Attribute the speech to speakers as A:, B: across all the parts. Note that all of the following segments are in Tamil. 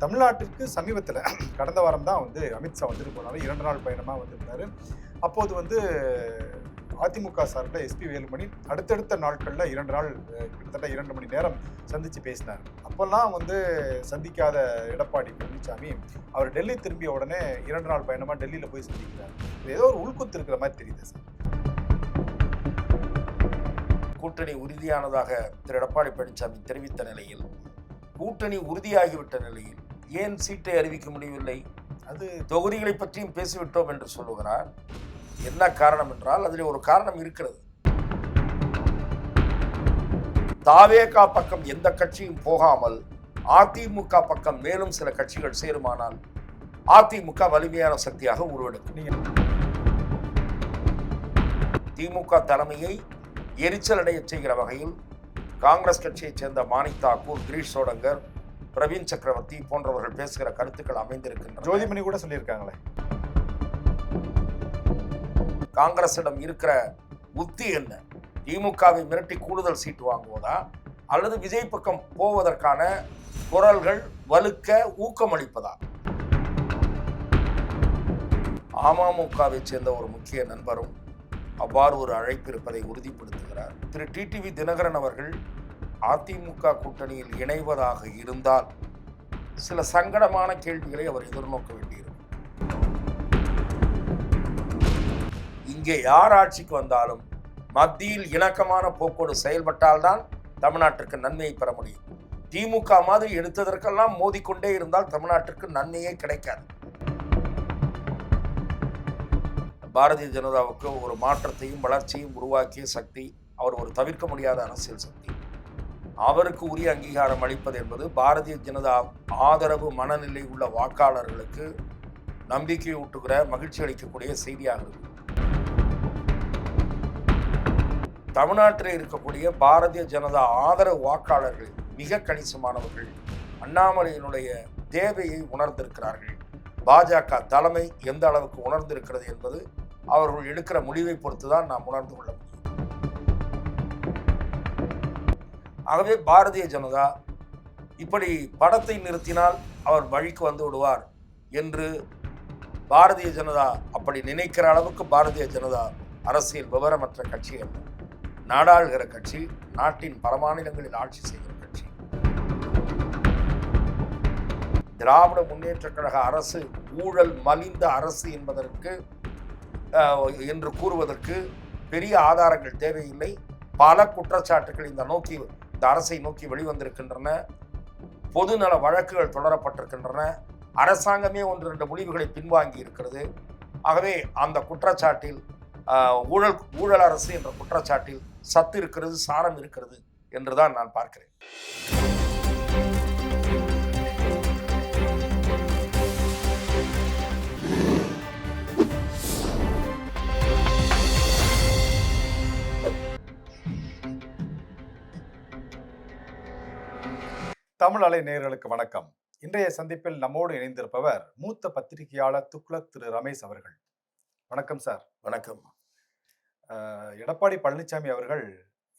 A: தமிழ்நாட்டிற்கு சமீபத்தில் கடந்த வாரம் தான் அமித்ஷா வந்துட்டு போனாரு. 2 நாள் பயணமாக வந்திருந்தாரு. அப்போது அதிமுக சார்பில் எஸ்பி வேலுமணி அடுத்தடுத்த நாட்களில் 2 நாள் கிட்டத்தட்ட 2 மணி நேரம் சந்தித்து பேசினார். அப்போல்லாம் சந்திக்காத எடப்பாடி பழனிசாமி அவர் டெல்லி திரும்பிய உடனே 2 நாள் பயணமாக டெல்லியில் போய் சந்திக்கிறார். ஏதோ ஒரு உள்குத்து இருக்கிற மாதிரி தெரியுது சார்.
B: கூட்டணி உறுதியானதாக திரு எடப்பாடி பழனிசாமி தெரிவித்த நிலையில், கூட்டணி உறுதியாகிவிட்ட நிலையில் ஏன் சீட்டை அறிவிக்க முடியவில்லை? அது தொகுதிகளை பற்றியும் பேசிவிட்டோம் என்று சொல்லுகிறார். என்ன காரணம் என்றால் அதில் ஒரு காரணம் இருக்கிறது. தாவேகா பக்கம் எந்த கட்சியும் போகாமல் அதிமுக பக்கம் மேலும் சில கட்சிகள் சேருமானால் அதிமுக வலிமையான சக்தியாக உருவெடுக்கும். திமுக தலைமையை எரிச்சல் அடைய செய்கிற வகையில் காங்கிரஸ் கட்சியைச் சேர்ந்த மாணிக் தாக்கூர், கிரீஷ் சோடங்கர், பிரவீன் சக்கரவர்த்தி போன்றவர்கள் பேசுகிற கருத்துக்கள் அமைந்திருக்கின்றன.
A: ஜோதிமணி கூட சொல்லியிருக்காங்களே,
B: காங்கிரசிடம் இருக்கிற உத்தி என்ன? திமுகவை மிரட்டி கூடுதல் சீட்டு வாங்குவதா, அல்லது விஜய் பக்கம் போவதற்கான குரல்கள் வலுக்க ஊக்கமளிப்பதா? அமமுகவை சேர்ந்த ஒரு முக்கிய நண்பரும் அவ்வாறு ஒரு அழைப்பு இருப்பதை உறுதிப்படுத்துகிறார். திரு டிடிவி தினகரன் அவர்கள் அதிமுக கூட்டணியில் இணைவதாக இருந்தால் சில சங்கடமான கேள்விகளை அவர் எதிர்நோக்க வேண்டியிருக்கும். இங்கே யார் ஆட்சிக்கு வந்தாலும் மத்தியில் இணக்கமான போக்கோடு செயல்பட்டால்தான் தமிழ்நாட்டிற்கு நன்மையை பெற முடியும். திமுக மாதிரி எடுத்ததற்கெல்லாம் மோதிக்கொண்டே இருந்தால் தமிழ்நாட்டிற்கு நன்மையே கிடைக்காது. பாரதிய ஜனதாவுக்கு ஒரு மாற்றத்தையும் வளர்ச்சியும் உருவாக்கிய சக்தி, அவர் ஒரு தவிர்க்க முடியாத அரசியல் சக்தி. அவருக்கு உரிய அங்கீகாரம் அளிப்பது என்பது பாரதிய ஜனதா ஆதரவு மனநிலை உள்ள வாக்காளர்களுக்கு நம்பிக்கை ஊட்டுகிற, மகிழ்ச்சி அளிக்கக்கூடிய செய்தியாக இருக்கும். தமிழ்நாட்டில் இருக்கக்கூடிய பாரதிய ஜனதா ஆதரவு வாக்காளர்கள் மிக கணிசமானவர்கள் அண்ணாமலையினுடைய தேவையை உணர்ந்திருக்கிறார்கள். பாஜக தலைமை எந்த அளவுக்கு உணர்ந்திருக்கிறது என்பது அவர்கள் எடுக்கிற முடிவை பொறுத்துதான் நாம் உணர்ந்து கொள்ள முடியும். ஆகவே பாரதிய ஜனதா இப்படி படத்தை நிறுத்தினால் அவர் வழிக்கு வந்து விடுவார் என்று பாரதிய ஜனதா அப்படி நினைக்கிற அளவுக்கு பாரதிய ஜனதா அரசியல் விவரமற்ற கட்சி அல்ல. நாடாளுகிற கட்சி, நாட்டின் பல மாநிலங்களில் ஆட்சி செய்கிற கட்சி. திராவிட முன்னேற்ற கழக அரசு ஊழல் மலிந்த அரசு என்பதற்கு என்று கூறுவதற்கு பெரிய ஆதாரங்கள் தேவையில்லை. பல குற்றச்சாட்டுகள் இந்த அரசை நோக்கி வெளிவந்திருக்கின்றன. பொதுநல வழக்குகள் தொடரப்பட்டிருக்கின்றன. அரசாங்கமே 1-2 முடிவுகளை பின்வாங்கி இருக்கிறது. ஆகவே அந்த குற்றச்சாட்டில் ஊழல் அரசு என்ற குற்றச்சாட்டில் சத்து இருக்கிறது, சாரம் இருக்கிறது என்றுதான் நான் பார்க்கிறேன்.
A: தமிழ் அலை நேயர்களுக்கு வணக்கம். இன்றைய சந்திப்பில் நம்மோடு இணைந்திருப்பவர் மூத்த பத்திரிகையாளர் துக்ளக் திரு ரமேஷ் அவர்கள். வணக்கம் சார்.
B: வணக்கம்.
A: எடப்பாடி பழனிசாமி அவர்கள்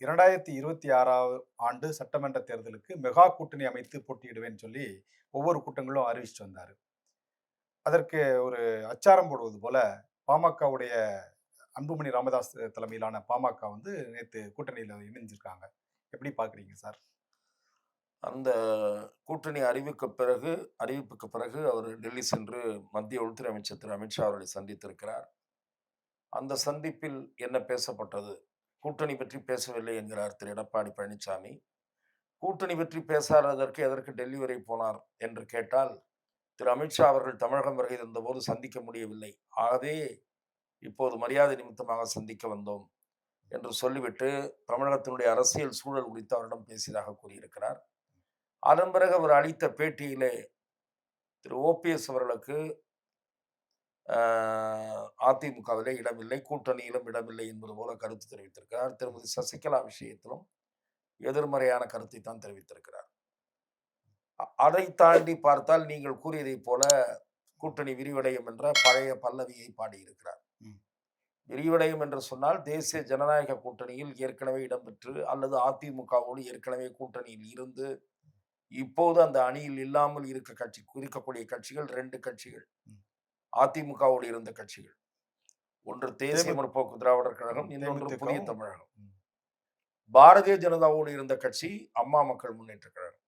A: 2026 ஆண்டு சட்டமன்ற தேர்தலுக்கு மெகா கூட்டணி அமைத்து போட்டியிடுவேன்னு சொல்லி ஒவ்வொரு கூட்டங்களும் அறிவிச்சுட்டு வந்தார். அதற்கு ஒரு அச்சாரம் போடுவது போல பாமகவுடைய அன்புமணி ராமதாஸ் தலைமையிலான பாமக நேற்று கூட்டணியில் இணைஞ்சிருக்காங்க. எப்படி பார்க்குறீங்க சார்?
B: அந்த கூட்டணி அறிவிப்புக்கு பிறகு அவர் டெல்லி சென்று மத்திய உள்துறை அமைச்சர் திரு அமித்ஷா அவர்களை சந்தித்திருக்கிறார். அந்த சந்திப்பில் என்ன பேசப்பட்டது? கூட்டணி பற்றி பேசவில்லை என்கிறார் திரு எடப்பாடி பழனிசாமி. கூட்டணி பற்றி பேசாததற்கு எதற்கு டெல்லி வரை போனார் என்று கேட்டால், திரு அமித்ஷா அவர்கள் தமிழகம் வருகை தந்தபோது சந்திக்க முடியவில்லை, ஆகவே இப்போது மரியாதை நிமித்தமாக சந்திக்க வந்தோம் என்று சொல்லிவிட்டு தமிழகத்தினுடைய அரசியல் சூழல் குறித்து அவரிடம் பேசியதாக கூறியிருக்கிறார். அதன் பிறகு அவர் அளித்த பேட்டியிலே திரு ஓபிஎஸ் அவர்களுக்கு அதிமுகவிலே இடமில்லை, கூட்டணியிலும் இடமில்லை என்பது போல கருத்து தெரிவித்திருக்கிறார். திருமதி சசிகலா விஷயத்திலும் எதிர்மறையான கருத்தை தான் தெரிவித்திருக்கிறார். அதை தாண்டி பார்த்தால் நீங்கள் கூறியதை போல கூட்டணி விரிவடையும் என்ற பழைய பல்லவியை பாடியிருக்கிறார். விரிவடையும் என்று சொன்னால் தேசிய ஜனநாயக கூட்டணியில் ஏற்கனவே இடம்பெற்று அல்லது அதிமுகவோடு ஏற்கனவே கூட்டணியில் இருந்து இப்போது அந்த அணியில் இல்லாமல் இருக்கக்கூடிய கட்சிகள் 2 கட்சிகள். அதிமுகவோடு இருந்த கட்சிகள். ஒன்று தேசிய முற்போக்கு திராவிடர் கழகம், இன்னொன்று புதிய தமிழகம். பாரதிய ஜனதாவோடு இருந்த கட்சி அம்மா மக்கள் முன்னேற்ற கழகம்.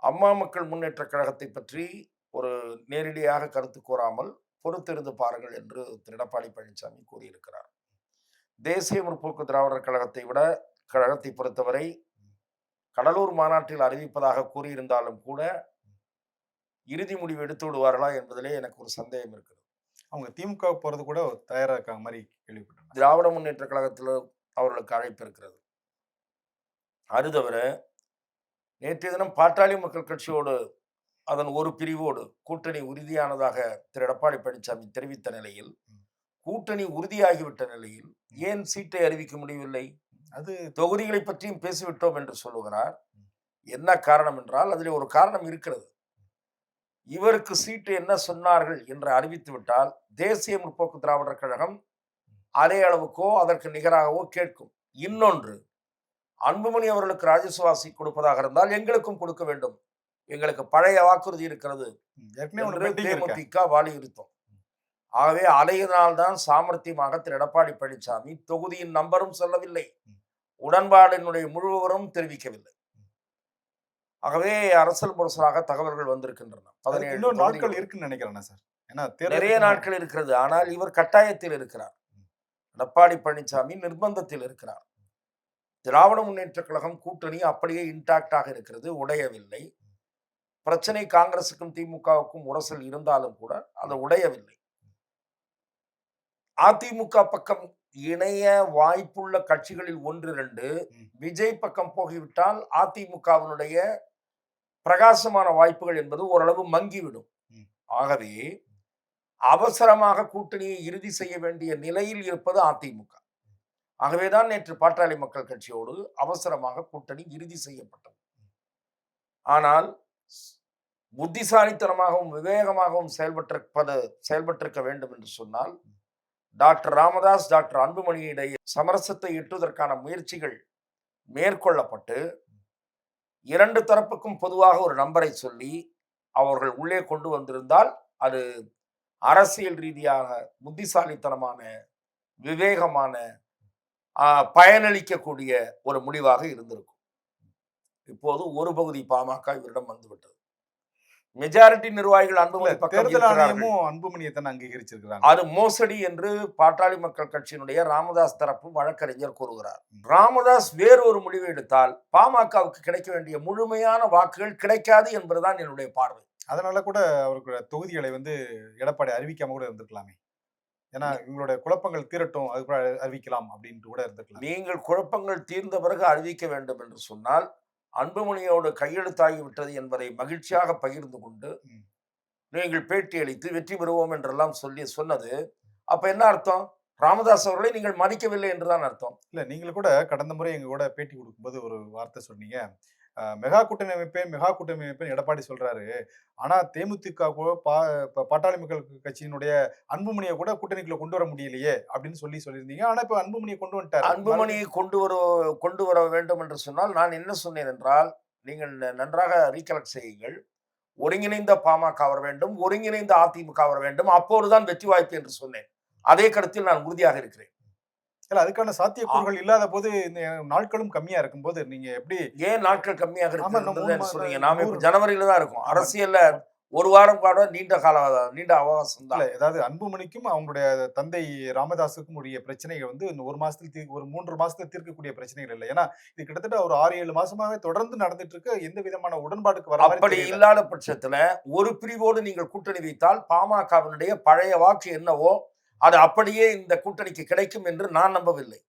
B: அம்மா மக்கள் முன்னேற்ற கழகத்தை பற்றி ஒரு நேரடியாக கருத்து கூறாமல் பொறுத்திருந்து பாருங்கள் என்று திரு எடப்பாடி பழனிசாமி கூறியிருக்கிறார். தேசிய முற்போக்கு திராவிடர் கழகத்தை பொறுத்தவரை கடலூர் மாநாட்டில் அறிவிப்பதாக கூறியிருந்தாலும் கூட இறுதி முடிவு எடுத்து விடுவார்களா என்பதிலே எனக்கு ஒரு சந்தேகம் இருக்கிறது.
A: அவங்க திமுக போறது கூட தயாரா இருக்காங்க மாதிரி கேள்விப்பட்டேன்.
B: திராவிட முன்னேற்ற கழகத்தில் அவர்களுக்கு அழைப்பு இருக்கிறது. அது தவிர நேற்றைய தினம் பாட்டாளி மக்கள் கட்சியோடு அதன் ஒரு பிரிவோடு கூட்டணி உறுதியானதாக திரு எடப்பாடி பழனிசாமி தெரிவித்த நிலையில், கூட்டணி உறுதியாகிவிட்ட நிலையில் ஏன் சீட்டை அறிவிக்க முடியவில்லை? அது தொகுதிகளை பற்றியும் பேசிவிட்டோம் என்று சொல்லுகிறார். என்ன காரணம் என்றால் அதில் ஒரு காரணம் இருக்கிறது. இவருக்கு சீட்டு என்ன சொன்னார்கள் என்று அறிவித்து விட்டால் தேசிய முற்போக்கு திராவிடர் கழகம் அதே அளவுக்கோ அதற்கு நிகராகவோ கேட்கும். இன்னொன்று, அன்புமணி அவர்களுக்கு ராஜசுவாசி கொடுப்பதாக இருந்தால் எங்களுக்கும் கொடுக்க வேண்டும், எங்களுக்கு பழைய வாக்குறுதி இருக்கிறது தேமுதிக வலியுறுத்தும். ஆகவே அலையினால்தான் சாமர்த்தியமாக திரு எடப்பாடி பழனிசாமி தொகுதியின் நம்பரும் சொல்லவில்லை, உடன்பாடினுடைய முழுவதும் தெரிவிக்கவில்லை. ஆகவே அரசல் புரசலாக தகவல்கள் வந்திருக்கின்றன.
A: 17 நாட்கள் இருக்குன்னு நினைக்கிறேன் சார். ஏன்னா
B: நிறைய நாட்கள் இருக்கிறது. ஆனால் இவர் கட்டாயத்தில் இருக்கிறார். எடப்பாடி பழனிசாமி நிர்பந்தத்தில் இருக்கிறார். திராவிட முன்னேற்ற கழகம் கூட்டணி அப்படியே இன்டாக்டாக இருக்கிறது, உடையவில்லை. பிரச்சனை காங்கிரசுக்கும் திமுகவுக்கும் உரசல் இருந்தாலும் கூட அது உடையவில்லை. அதிமுக பக்கம் இணைய வாய்ப்புள்ள கட்சிகளில் 1-2 விஜய் பக்கம் போகிவிட்டால் அதிமுகவினுடைய பிரகாசமான வாய்ப்புகள் என்பது ஓரளவு மங்கிவிடும். ஆகவே அவசரமாக கூட்டணியை இறுதி செய்ய வேண்டிய நிலையில் இருப்பது அதிமுக. ஆகவேதான் நேற்று பாட்டாளி மக்கள் கட்சியோடு அவசரமாக கூட்டணி இறுதி செய்யப்பட்டது. ஆனால் புத்திசாலித்தனமாகவும் விவேகமாகவும் செயல்பட்டிருக்க வேண்டும் என்று சொன்னால் டாக்டர் ராமதாஸ், டாக்டர் அன்புமணியிடையே சமரசத்தை எட்டுவதற்கான முயற்சிகள் மேற்கொள்ளப்பட்டு 2 தரப்புக்கும் பொதுவாக ஒரு நம்பரை சொல்லி அவர்கள் உள்ளே கொண்டு வந்திருந்தால் அது அரசியல் ரீதியாக புத்திசாலித்தனமான விவேகமான பயனளிக்கக்கூடிய ஒரு முடிவாக இருந்திருக்கும். இப்போது ஒரு பகுதி பாமக இவரிடம் வந்துவிட்டது. மெஜாரிட்டி நிர்வாகிகள்
A: அன்புமணியை அங்கீகரிச்சிருக்கிறாங்க.
B: அது மோசடி என்று பாட்டாளி மக்கள் கட்சியினுடைய ராமதாஸ் தரப்பு வழக்கறிஞர் கூறுகிறார். ராமதாஸ் வேறு ஒரு முடிவு எடுத்தால் பாமகவுக்கு கிடைக்க வேண்டிய முழுமையான வாக்குகள் கிடைக்காது என்பதுதான் என்னுடைய பார்வை.
A: அதனால கூட அவருக்கு தொகுதிகளை எடப்பாடி அறிவிக்காம கூட இருந்திருக்கலாமே. ஏன்னா இவங்களுடைய குழப்பங்கள் தீரட்டும், அதுக்கு அறிவிக்கலாம் அப்படின்ட்டு கூட இருந்திருக்கலாம்.
B: நீங்கள் குழப்பங்கள் தீர்ந்த பிறகு அறிவிக்க வேண்டும் என்று சொன்னால் அன்புமணியோடு கையெழுத்தாகிவிட்டது என்பதை மகிழ்ச்சியாக பகிர்ந்து கொண்டு நீங்கள் பேட்டி அளித்து வெற்றி பெறுவோம் என்றெல்லாம் சொன்னது அப்ப என்ன அர்த்தம்? ராமதாஸ் அவர்களை நீங்கள் மதிக்கவில்லை என்றுதான் அர்த்தம்.
A: இல்ல, நீங்கள் கூட கடந்த முறை எங்க கூட பேட்டி கொடுக்கும்போது ஒரு வார்த்தை சொன்னீங்க, மெகா கூட்டணி அமைப்பேன் எடப்பாடி சொல்றாரு. ஆனா தேமுதிக பாட்டாளி மக்கள் கட்சியினுடைய அன்புமணியை கூட கூட்டணிக்குள்ள கொண்டு வர முடியலையே அப்படின்னு சொல்லியிருந்தீங்க. ஆனா இப்ப அன்புமணியை கொண்டு வந்துட்டார்.
B: அன்புமணியை கொண்டு வர வேண்டும் என்று சொன்னால் நான் என்ன சொன்னேன் என்றால், நீங்கள் நன்றாக ரீகலெக்ட் செய்யுங்கள். ஒருங்கிணைந்த பாமக வர வேண்டும், ஒருங்கிணைந்த அதிமுக வர வேண்டும், அப்போதுதான் வெற்றி வாய்ப்பு என்று சொன்னேன். அதே கருத்தில் நான் உறுதியாக இருக்கிறேன்.
A: அதுக்கான சாத்தியக்கூறுகள் இல்லாத போது, இந்த நாட்களும் கம்மியா இருக்கும் போது நீங்க எப்படி
B: ஏன் நாட்கள் கம்மியாக இருக்கு சொல்றீங்க? நாம இப்ப ஜனவரியில தான் இருக்கும். அரசியல்ல ஒரு வாரம் கூட நீண்ட அவகாசம் தான்.
A: அதாவது அன்புமணிக்கும் அவங்களுடைய தந்தை ராமதாஸுக்கும் உரிய பிரச்சனைகள் இந்த ஒரு 3 மாசத்துல தீர்க்கக்கூடிய பிரச்சனைகள் இல்லை. ஏன்னா இது கிட்டத்தட்ட ஒரு 6-7 மாசமாவே தொடர்ந்து நடந்துட்டு இருக்கு. எந்த விதமான உடன்பாட்டுக்கு வர
B: அப்படி இல்லாத பட்சத்துல ஒரு பிரிவோடு நீங்கள் கூட்டணி வைத்தால் பாமகவினுடைய பழைய வாக்கு என்னவோ அது அப்படியே இந்த கூட்டணிக்கு கிடைக்கும் என்று நான் நம்பவில்லை.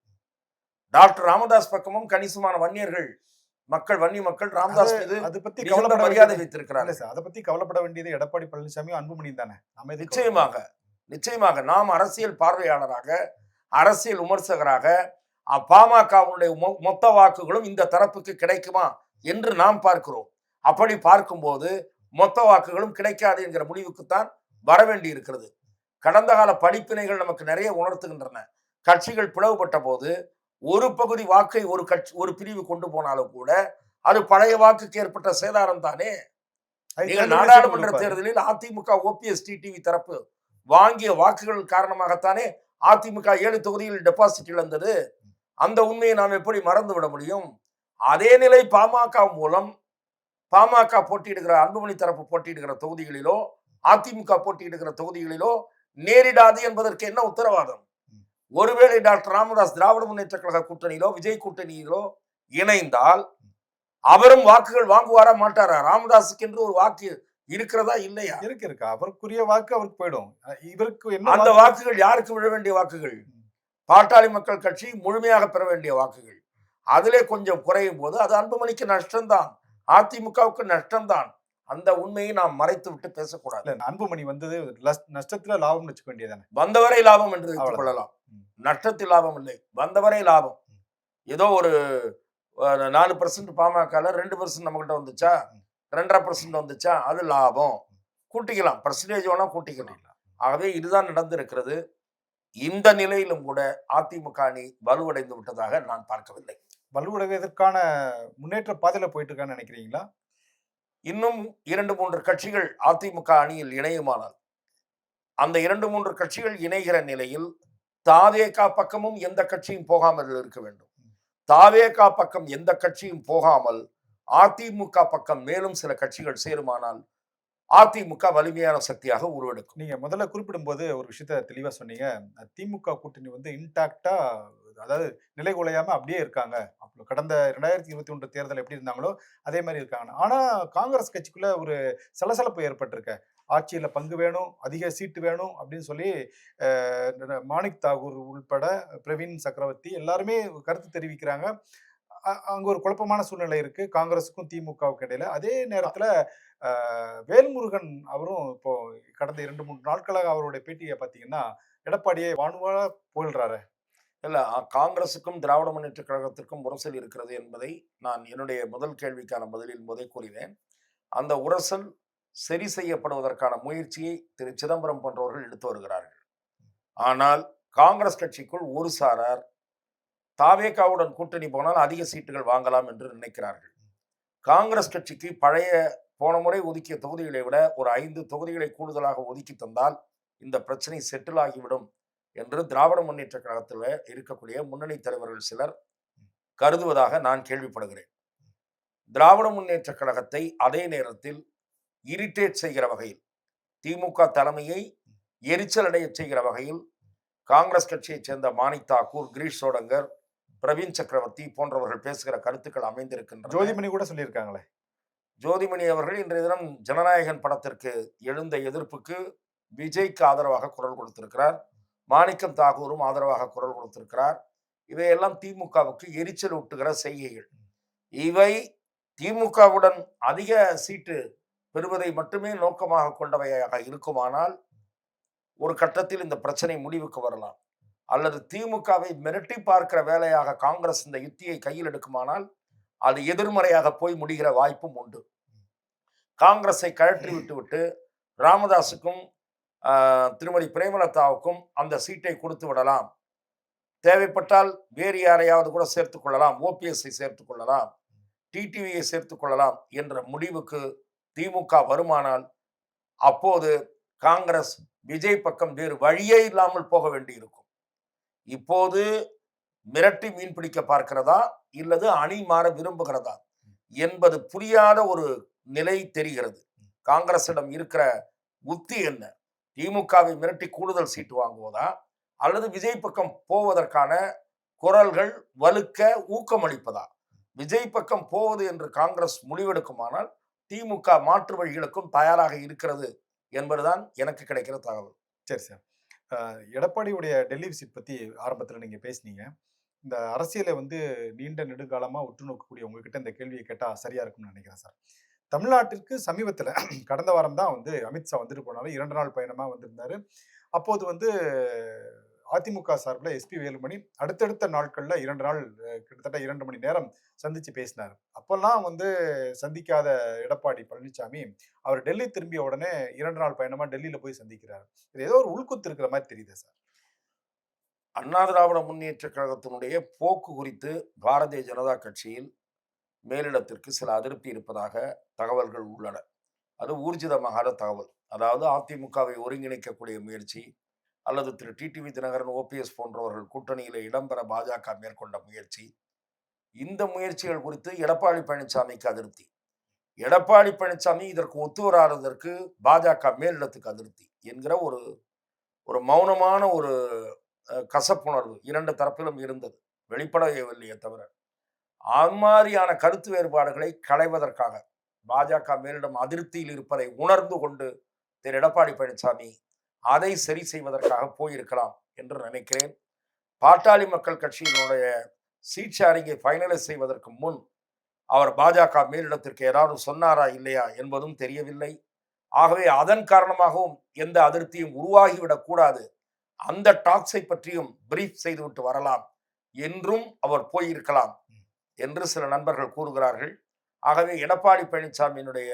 B: டாக்டர் ராமதாஸ் பக்கமும் கணிசமான வன்னியர்கள் வன்னி மக்கள் ராமதாஸ் மீது
A: அதை பத்தி
B: மரியாதை வைத்திருக்கிறார்கள்.
A: அதை பத்தி கவலைப்பட வேண்டியது எடப்பாடி பழனிசாமி, அன்புமணி தானே.
B: நிச்சயமாக நாம் அரசியல் பார்வையாளராக, அரசியல் விமர்சகராக பாமகவுடைய மொத்த வாக்குகளும் இந்த தரப்புக்கு கிடைக்குமா என்று நாம் பார்க்கிறோம். அப்படி பார்க்கும்போது மொத்த வாக்குகளும் கிடைக்காது என்கிற முடிவுக்குத்தான் வர வேண்டி இருக்கிறது. கடந்த கால படிப்பினைகள் நமக்கு நிறைய உணர்த்துகின்றன. கட்சிகள் பிளவுபட்ட போது ஒரு பகுதி வாக்கை ஒரு பிரிவு கொண்டு போனாலும் கூட அது பழைய வாக்குக்கு ஏற்பட்ட சேதாரம் தானே.
A: அது
B: நீங்கள்
A: தேர்தலுடைய சீட்டு
B: நாடாளுமன்ற
A: கொடுப்பாரு.
B: தேர்தலில் அதிமுக ஓபிஎஸ் டிடிவி தரப்பு வாங்கிய வாக்குகள் காரணமாகத்தானே அதிமுக 7 தொகுதியில் டெபாசிட் இழந்தது. அந்த உண்மையை நாம் எப்படி மறந்து விட முடியும்? அதே நிலை பாமக மூலம் பாமக போட்டியிடுகிற அன்புமணி தரப்பு போட்டியிடுகிற தொகுதிகளிலோ, அதிமுக போட்டியிடுகிற தொகுதிகளிலோ நேரிடாது என்பதற்கு என்ன உத்தரவாதம்? ஒருவேளை டாக்டர் ராமதாஸ் திராவிட முன்னேற்ற கழக கூட்டணியிலோ, விஜய் கூட்டணியிலோ இணைந்தால் அவரும் வாக்குகள் வாங்குவாரா மாட்டாரா? ராமதாஸுக்கு என்று ஒரு வாக்கு இருக்கிறதா இல்லையா?
A: இருக்கு. அவருக்குரிய வாக்கு அவருக்கு போயிடும். இவருக்கு என்ன
B: அந்த வாக்குகள் யாருக்கு விழ வேண்டிய வாக்குகள்? பாட்டாளி மக்கள் கட்சி முழுமையாக பெற வேண்டிய வாக்குகள். அதிலே கொஞ்சம் குறையும் போது அது அன்புமணிக்கு நஷ்டம்தான், அதிமுகவுக்கு நஷ்டம்தான். அந்த உண்மையை நாம் மறைத்து விட்டு பேசக்கூடாது.
A: அன்புமணி வந்தது நஷ்டத்துல லாபம்னு வச்சுக்க வேண்டியதானே.
B: வந்தவரை லாபம் என்று வைத்துக் கொள்ளலாம். நஷ்டத்தில் லாபம் இல்லை, வந்தவரை லாபம். ஏதோ ஒரு 4% பாமக 2% நம்ம கிட்ட வந்துச்சா, 2.5% வந்துச்சா, அது லாபம். கூட்டிக்கலாம், பர்சன்டேஜ் வேணா கூட்டிக்கலாம். ஆகவே இதுதான் நடந்திருக்கிறது. இந்த நிலையிலும் கூட அதிமுக அணி வலுவடைந்து விட்டதாக நான் பார்க்கவில்லை.
A: வலுவடைவதற்கான முன்னேற்ற பாதையில போயிட்டு இருக்கான்னு நினைக்கிறீங்களா?
B: இன்னும் 2-3 கட்சிகள் அதிமுக அணியில் இணையுமானால், அந்த 2-3 கட்சிகள் இணைகிற நிலையில் தாவேகா பக்கமும் எந்த கட்சியும் போகாமல் இருக்க வேண்டும். தாவேகா பக்கம் எந்த கட்சியும் போகாமல் அதிமுக பக்கம் மேலும் சில கட்சிகள் சேருமானால் அதிமுக வலிமையான சக்தியாக உருவெடுக்கும்.
A: நீங்க முதல்ல குறிப்பிடும்போது ஒரு விஷயத்த தெளிவா சொன்னீங்க. திமுக கூட்டணி வந்து இன்டாக்டா, அதாவது நிலைகுலையாம அப்படியே இருக்காங்க. அப்போ கடந்த 2021 தேர்தல் எப்படி இருந்தாங்களோ அதே மாதிரி இருக்காங்க. ஆனா காங்கிரஸ் கட்சிக்குள்ள ஒரு சலசலப்பு ஏற்பட்டிருக்கு. ஆட்சியில பங்கு வேணும், அதிக சீட்டு வேணும் அப்படின்னு சொல்லி மாணிக் தாகூர் உள்பட பிரவீன் சக்கரவர்த்தி எல்லாருமே கருத்து தெரிவிக்கிறாங்க. அங்க ஒரு குழப்பமான சூழ்நிலை இருக்கு காங்கிரஸுக்கும் திமுகவுக்கு இடையில. அதே நேரத்துல வேல்முருகன் அவரும் இப்போ கடந்த 2-3 நாட்களாக அவருடைய பேட்டியை பார்த்தீங்கன்னா எடப்பாடியை வானுவா புகழ்றாரு.
B: இல்ல, காங்கிரசுக்கும் திராவிட முன்னேற்ற கழகத்திற்கும் உரசல் இருக்கிறது என்பதை நான் என்னுடைய முதல் கேள்விக்கான பதிலில் போதே கூறினேன். அந்த உரசல் சரி செய்யப்படுவதற்கான முயற்சியை திரு சிதம்பரம் போன்றவர்கள் எடுத்து வருகிறார்கள். ஆனால் காங்கிரஸ் கட்சிக்குள் ஒரு சாரார் தாவேகாவுடன் கூட்டணி போனால் அதிக சீட்டுகள் வாங்கலாம் என்று நினைக்கிறார்கள். காங்கிரஸ் கட்சிக்கு பழைய போன முறை ஒதுக்கிய தொகுதிகளை விட ஒரு 5 தொகுதிகளை கூடுதலாக ஒதுக்கி தந்தால் இந்த பிரச்சனை செட்டில் ஆகிவிடும் என்று திராவிட முன்னேற்ற கழகத்தில் இருக்கக்கூடிய முன்னணி தலைவர்கள் சிலர் கருதுவதாக நான் கேள்விப்படுகிறேன். திராவிட முன்னேற்ற கழகத்தை அதே நேரத்தில் இரிட்டேட் செய்கிற வகையில், திமுக தலைமையை எரிச்சல் அடைய செய்கிற வகையில் காங்கிரஸ் கட்சியைச் சேர்ந்த மாணிக் தாக்கூர், கிரீஷ் சோடங்கர், பிரவீன் சக்கரவர்த்தி போன்றவர்கள் பேசுகிற கருத்துக்கள் அமைந்திருக்கின்றன.
A: ஜோதிமணி கூட சொல்லியிருக்காங்களே.
B: ஜோதிமணி அவர்கள் இன்றைய தினம் ஜனநாயகன் படத்திற்கு எழுந்த எதிர்ப்புக்கு விஜய்க்கு ஆதரவாக குரல் கொடுத்திருக்கிறார். மாணிக்கம் தாகூரும் ஆதரவாக குரல் கொடுத்திருக்கிறார். இவையெல்லாம் திமுகவுக்கு எரிச்சல் ஊட்டுகிற செய்கைகள். இவை திமுகவுடன் அதிக சீட்டு பெறுவதை மட்டுமே நோக்கமாக கொண்டவையாக இருக்குமானால் ஒரு கட்டத்தில் இந்த பிரச்சனை முடிவுக்கு வரலாம். அல்லது திமுகவை மிரட்டி பார்க்கிற வேலையாக காங்கிரஸ் இந்த யுத்தியை கையில் எடுக்குமானால் அது எதிர்மறையாக போய் முடிகிற வாய்ப்பும் உண்டு. காங்கிரஸை கழற்றி விட்டு ராமதாஸுக்கும் திருமதி பிரேமலதாவுக்கும் அந்த சீட்டை கொடுத்து விடலாம், தேவைப்பட்டால் வேறு யாரையாவது கூட சேர்த்துக் கொள்ளலாம், ஓபிஎஸ்ஐ சேர்த்துக் கொள்ளலாம், டிடிவியை சேர்த்துக் கொள்ளலாம் என்ற முடிவுக்கு திமுக வருமானால் அப்போது காங்கிரஸ் விஜய் பக்கம் வேறு வழியே இல்லாமல் போக வேண்டியிருக்கும். இப்போது மிரட்டி மீன் பிடிக்க பார்க்கிறதா இல்லது அணி மாற விரும்புகிறதா என்பது புரியாத ஒரு நிலை தெரிகிறது. காங்கிரசிடம் இருக்கிற உத்தி என்ன? திமுகவை மிரட்டி கூடுதல் சீட்டு வாங்குவதா அல்லது விஜய் பக்கம் போவதற்கான குரல்கள் வலுக்க ஊக்கமளிப்பதா? விஜய் பக்கம் போவது என்று காங்கிரஸ் முடிவெடுக்குமானால் திமுக மாற்று வழிகளுக்கும் தயாராக இருக்கிறது என்பதுதான் எனக்கு கிடைக்கிற தகவல்.
A: சரி சார். எடப்பாடியுடைய டெல்லி விசிட் பத்தி ஆரம்பத்தில் நீங்க பேசினீங்க. இந்த அரசியலை வந்து நீண்ட நெடுங்காலமா உற்று நோக்கக்கூடிய உங்ககிட்ட இந்த கேள்வியை கேட்டா சரியா இருக்கும்னு நினைக்கிறேன் சார். தமிழ்நாட்டிற்கு சமீபத்தில் கடந்த வாரம் தான் வந்து அமித்ஷா வந்துட்டு போனாரு. 2 நாள் பயணமா வந்திருந்தாரு. அப்போது வந்து அதிமுக சார்பில் எஸ்பி வேலுமணி அடுத்தடுத்த நாட்கள்ல 2 நாள் கிட்டத்தட்ட 2 மணி நேரம் சந்திச்சு பேசினார். அப்பெல்லாம் வந்து சந்திக்காத எடப்பாடி பழனிசாமி அவர் டெல்லி திரும்பிய உடனே 2 நாள் பயணமா டெல்லியில போய் சந்திக்கிறார். இது ஏதோ ஒரு உள்குத்து இருக்கிற மாதிரி தெரியுது சார்.
B: அண்ணா திராவிட முன்னேற்ற கழகத்தினுடைய போக்கு குறித்து பாரதிய ஜனதா கட்சியில் மேலிடத்திற்கு சில அதிருப்தி இருப்பதாக தகவல்கள் உள்ளன. அது ஊர்ஜிதமாகாத தகவல். அதாவது அதிமுகவை ஒருங்கிணைக்கக்கூடிய முயற்சி அல்லது திரு டிடிவி தினகரன், ஓபிஎஸ் போன்றவர்கள் கூட்டணியிலே இடம்பெற பாஜக மேற்கொண்ட முயற்சி, இந்த முயற்சிகள் குறித்து எடப்பாடி பழனிசாமிக்கு அதிருப்தி. எடப்பாடி பழனிசாமி இதற்கு ஒத்து வராததற்கு பாஜக மேலிடத்துக்கு அதிருப்தி என்கிற ஒரு ஒரு மௌனமான ஒரு கசப்புணர்வு இரண்டு தரப்பிலும் இருந்தது. வெளிப்படவில்லையே தவிர, அம்மாதிரியான கருத்து வேறுபாடுகளை களைவதற்காக பாஜக மேலிடம் அதிருப்தியில் இருப்பதை உணர்ந்து கொண்டு திரு எடப்பாடி பழனிசாமி அதை சரி செய்வதற்காக போயிருக்கலாம் என்று நினைக்கிறேன். பாட்டாளி மக்கள் கட்சியினுடைய சீட் ஷேரிங்கை ஃபைனலைஸ் செய்வதற்கு முன் அவர் பாஜக மேலிடத்திற்கு ஏதாவது சொன்னாரா இல்லையா என்பதும் தெரியவில்லை. ஆகவே அதன் காரணமாகவும் எந்த அதிருப்தியும் உருவாகிவிடக் கூடாது, அந்த டாக்ஸை பற்றியும் பிரீஃப் செய்துவிட்டு வரலாம் என்றும் அவர் போயிருக்கலாம் என்று சில நண்பர்கள் கூறுகிறார்கள். ஆகவே எடப்பாடி பழனிசாமியினுடைய